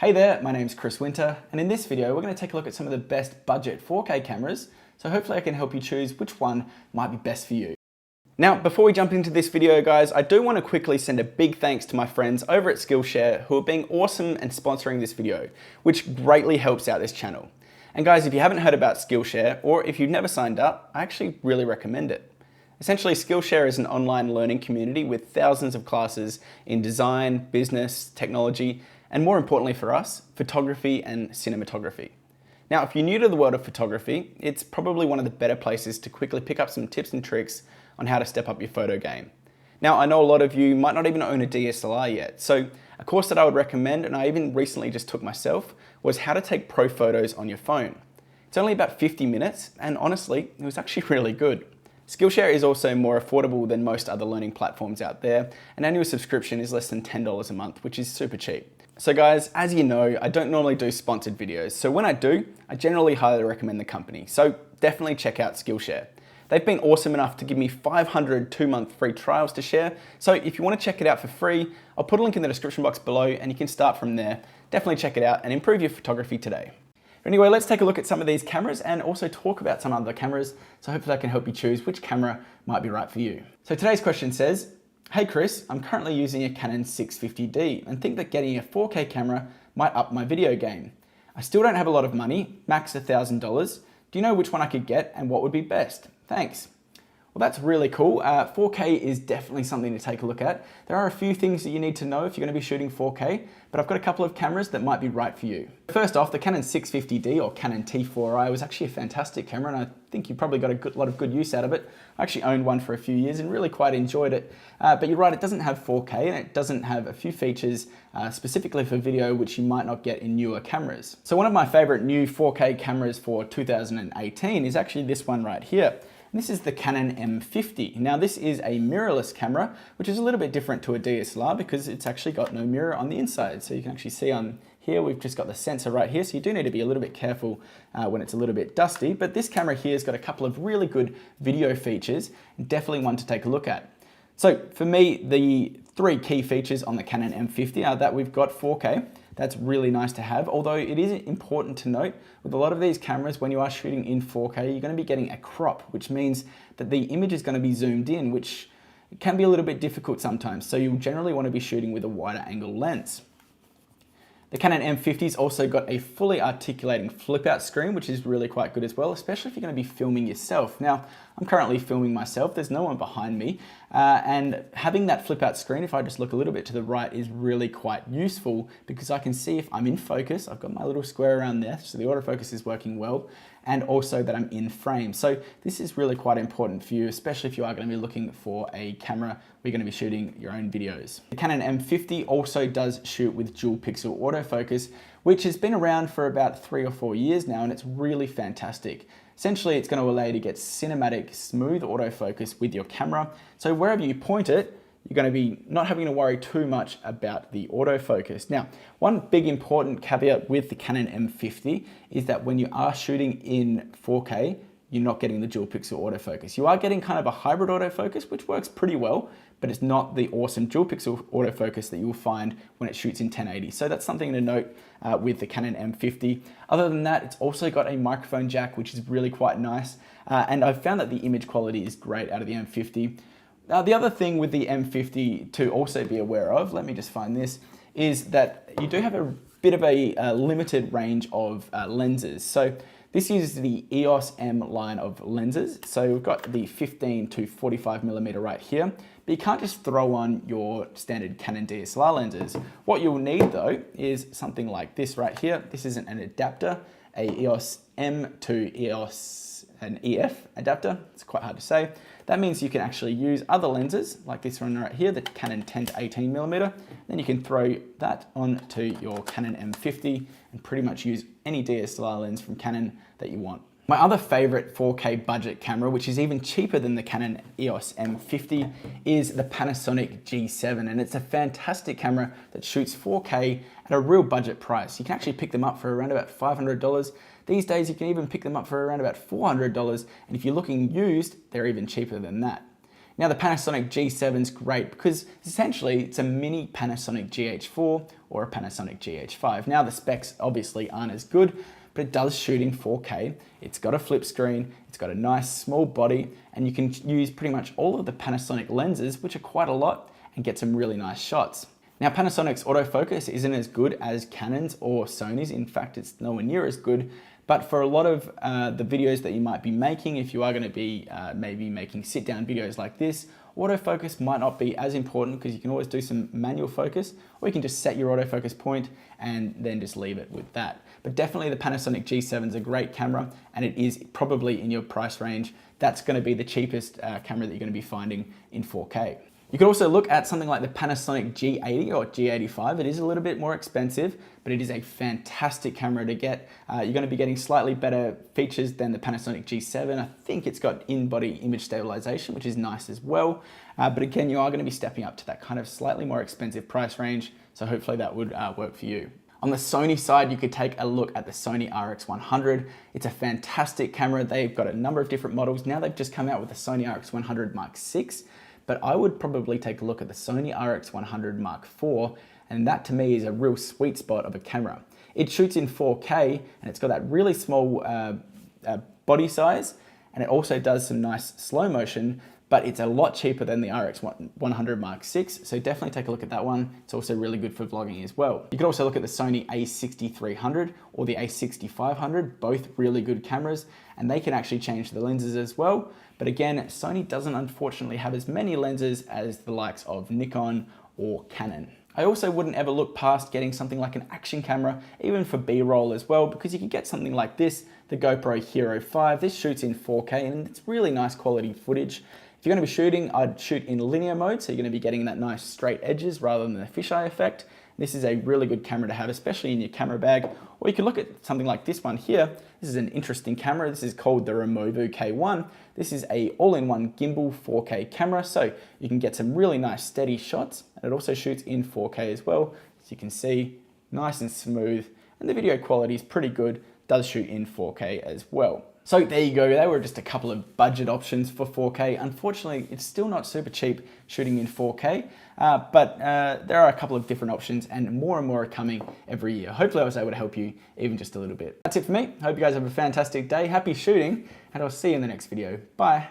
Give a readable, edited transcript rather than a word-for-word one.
Hey there, my name's Chris Winter, and in this video we're going to take a look at some of the best budget 4K cameras, so hopefully I can help you choose which one might be best for you. Now, before we jump into this video, guys, I do want to quickly send a big thanks to my friends over at Skillshare who are being awesome and sponsoring this video, which greatly helps out this channel. And guys, if you haven't heard about Skillshare, or if you've never signed up, I actually really recommend it. Essentially, Skillshare is an online learning community with thousands of classes in design, business, technology, and more importantly for us, photography and cinematography. Now, if you're new to the world of photography, it's probably one of the better places to quickly pick up some tips and tricks on how to step up your photo game. Now, I know a lot of you might not even own a DSLR yet, so a course that I would recommend, and I even recently just took myself, was how to take pro photos on your phone. It's only about 50 minutes, and honestly, it was actually really good. Skillshare is also more affordable than most other learning platforms out there. An annual subscription is less than $10 a month, which is super cheap. So guys, as you know, I don't normally do sponsored videos, so when I do, I generally highly recommend the company. So definitely check out Skillshare. They've been awesome enough to give me 500 2-month free trials to share. So if you want to check it out for free, I'll put a link in the description box below and you can start from there. Definitely check it out and improve your photography today. Anyway, let's take a look at some of these cameras and also talk about some other cameras. So hopefully I can help you choose which camera might be right for you. So today's question says, hey Chris, I'm currently using a Canon 650D and think that getting a 4K camera might up my video game. I still don't have a lot of money, max $1,000. Do you know which one I could get and what would be best? Thanks. Well, that's really cool. 4K is definitely something to take a look at. There are a few things that you need to know if you're going to be shooting 4K, but I've got a couple of cameras that might be right for you. First off, the Canon 650D or Canon T4i was actually a fantastic camera, and I think you probably got a lot of good use out of it. I actually owned one for a few years and really quite enjoyed it. But you're right, it doesn't have 4K and it doesn't have a few features specifically for video which you might not get in newer cameras. So one of my favorite new 4K cameras for 2018 is actually this one right here. This is the Canon M50. Now this is a mirrorless camera, which is a little bit different to a DSLR because it's actually got no mirror on the inside. So you can actually see on here, we've just got the sensor right here. So you do need to be a little bit careful when it's a little bit dusty, but this camera here has got a couple of really good video features and definitely one to take a look at. So for me, the three key features on the Canon M50 are that we've got 4K. That's really nice to have, although it is important to note with a lot of these cameras, when you are shooting in 4K, you're going to be getting a crop, which means that the image is going to be zoomed in, which can be a little bit difficult sometimes. So you'll generally want to be shooting with a wider angle lens. The Canon M50's also got a fully articulating flip out screen, which is really quite good as well, especially if you're going to be filming yourself. Now, I'm currently filming myself, there's no one behind me, and having that flip out screen, if I just look a little bit to the right, is really quite useful because I can see if I'm in focus. I've got my little square around there, so the autofocus is working well, and also that I'm in frame. So this is really quite important for you, especially if you are going to be looking for a camera where you're going to be shooting your own videos. The Canon M50 also does shoot with dual pixel autofocus, which has been around for about 3 or 4 years now, and it's really fantastic. Essentially, it's going to allow you to get cinematic, smooth autofocus with your camera. So wherever you point it, you're going to be not having to worry too much about the autofocus. Now, one big important caveat with the Canon M50 is that when you are shooting in 4K, you're not getting the dual pixel autofocus. You are getting kind of a hybrid autofocus, which works pretty well, but it's not the awesome dual pixel autofocus that you will find when it shoots in 1080. So that's something to note with the Canon M50. Other than that, it's also got a microphone jack, which is really quite nice. And I've found that the image quality is great out of the M50. The other thing with the M50 to also be aware of, let me just find this, is that you do have a bit of a limited range of lenses. So this uses the EOS M line of lenses. So we've got the 15 to 45 millimeter right here, but you can't just throw on your standard Canon DSLR lenses. What you'll need though is something like this right here. This is an adapter, a EOS M to EOS an EF adapter. It's quite hard to say. That means you can actually use other lenses like this one right here, the Canon 10 to 18 millimeter. Then you can throw that onto your Canon M50 and pretty much use any DSLR lens from Canon that you want. My other favorite 4K budget camera, which is even cheaper than the Canon EOS M50, is the Panasonic G7. And it's a fantastic camera that shoots 4K at a real budget price. You can actually pick them up for around about $500. These days, you can even pick them up for around about $400. And if you're looking used, they're even cheaper than that. Now the Panasonic G7 is great because essentially it's a mini Panasonic GH4 or a Panasonic GH5. Now the specs obviously aren't as good, but it does shoot in 4K. It's got a flip screen, it's got a nice small body, and you can use pretty much all of the Panasonic lenses, which are quite a lot, and get some really nice shots. Now Panasonic's autofocus isn't as good as Canon's or Sony's. In fact, it's nowhere near as good. But for a lot of the videos that you might be making, if you are going to be maybe making sit-down videos like this, autofocus might not be as important because you can always do some manual focus, or you can just set your autofocus point and then just leave it with that. But definitely the Panasonic G7 is a great camera, and it is probably in your price range. That's going to be the cheapest camera that you're going to be finding in 4K. You could also look at something like the Panasonic G80 or G85. It is a little bit more expensive, but it is a fantastic camera to get. You're going to be getting slightly better features than the Panasonic G7. I think it's got in-body image stabilization, which is nice as well. But again, you are going to be stepping up to that kind of slightly more expensive price range. So hopefully that would work for you. On the Sony side, you could take a look at the Sony RX100. It's a fantastic camera. They've got a number of different models. Now they've just come out with the Sony RX100 Mark VI. But I would probably take a look at the Sony RX100 Mark IV, and that to me is a real sweet spot of a camera. It shoots in 4K, and it's got that really small body size, and it also does some nice slow motion, but it's a lot cheaper than the RX100 Mark VI, so definitely take a look at that one. It's also really good for vlogging as well. You could also look at the Sony a6300 or the a6500, both really good cameras, and they can actually change the lenses as well. But again, Sony doesn't unfortunately have as many lenses as the likes of Nikon or Canon. I also wouldn't ever look past getting something like an action camera, even for B-roll as well, because you can get something like this, the GoPro Hero 5. This shoots in 4K and it's really nice quality footage. If you're going to be shooting, I'd shoot in linear mode, so you're going to be getting that nice straight edges rather than the fisheye effect. This is a really good camera to have, especially in your camera bag. Or you can look at something like this one here. This is an interesting camera. This is called the Removu K1. This is a all-in-one gimbal 4K camera, so you can get some really nice steady shots. And it also shoots in 4K as well. As you can see, nice and smooth. And the video quality is pretty good. It does shoot in 4K as well. So there you go, they were just a couple of budget options for 4K. Unfortunately, it's still not super cheap shooting in 4K, but there are a couple of different options and more are coming every year. Hopefully I was able to help you even just a little bit. That's it for me. Hope you guys have a fantastic day. Happy shooting, and I'll see you in the next video. Bye.